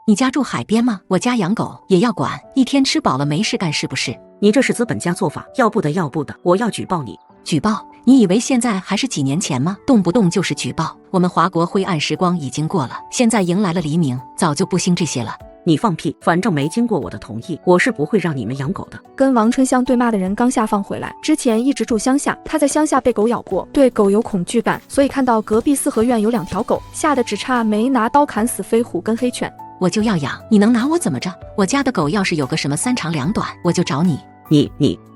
你家住海边吗？我家养狗也要管，一天吃饱了没事干是不是？你这是资本家做法，要不得，我要举报你。举报？你以为现在还是几年前吗？动不动就是举报。我们华国灰暗时光已经过了，现在迎来了黎明，早就不兴这些了。你放屁！反正没经过我的同意，我是不会让你们养狗的。跟王春香对骂的人刚下放回来，之前一直住乡下，他在乡下被狗咬过，对狗有恐惧感，所以看到隔壁四合院有2条狗，吓得只差没拿刀砍死飞虎跟黑犬。我就要养，你能拿我怎么着？我家的狗要是有个什么3长2短，我就找你。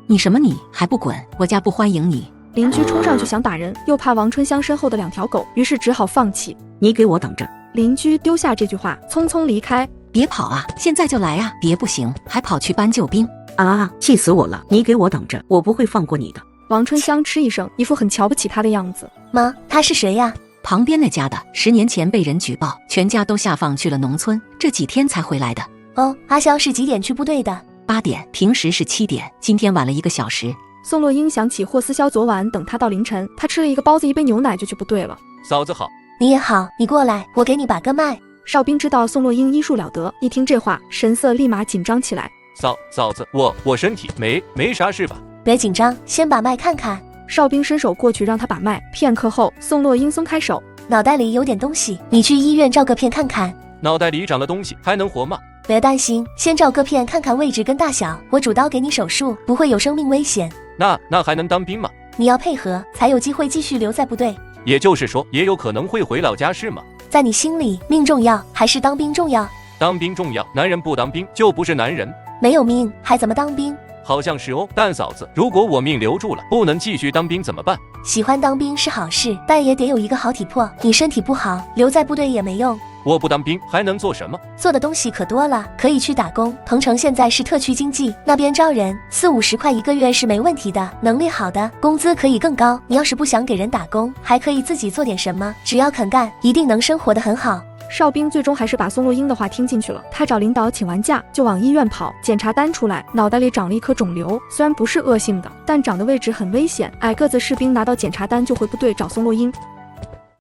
你什么你？还不滚！我家不欢迎你！邻居冲上去想打人，又怕王春香身后的2条狗，于是只好放弃。你给我等着！邻居丢下这句话，匆匆离开。别跑啊！现在就来啊！别不行，还跑去搬救兵啊！气死我了！你给我等着，我不会放过你的！王春香嗤一声，一副很瞧不起他的样子。妈，他是谁呀？旁边那家的，10年前被人举报，全家都下放去了农村，这几天才回来的。哦，阿肖是几点去部队的？8点，平时是7点，今天晚了1个小时。宋洛英想起霍思潇昨晚等他到凌晨，他吃了1个包子1杯牛奶就去部队了。嫂子好。你也好，你过来，我给你把个脉。哨兵知道宋洛英医术了得，一听这话，神色立马紧张起来。嫂子，我身体没啥事吧？别紧张，先把脉看看。哨兵伸手过去让他把脉，片刻后，宋洛英松开手，脑袋里有点东西，你去医院照个片看看。脑袋里长了东西，还能活吗？别担心，先照个片看看位置跟大小，我主刀给你手术，不会有生命危险。那还能当兵吗？你要配合，才有机会继续留在部队。也就是说，也有可能会回老家是吗？在你心里，命重要还是当兵重要？当兵重要，男人不当兵就不是男人。没有命还怎么当兵？好像是哦，但嫂子，如果我命留住了，不能继续当兵怎么办？喜欢当兵是好事，但也得有一个好体魄。你身体不好，留在部队也没用。我不当兵还能做什么？做的东西可多了，可以去打工。桐城现在是特区经济，那边招人，40-50块1个月是没问题的。能力好的，工资可以更高。你要是不想给人打工，还可以自己做点什么，只要肯干，一定能生活得很好。哨兵最终还是把宋洛英的话听进去了，他找领导请完假就往医院跑，检查单出来，脑袋里长了一颗肿瘤，虽然不是恶性的，但长的位置很危险。矮个子士兵拿到检查单就回部队找宋洛英。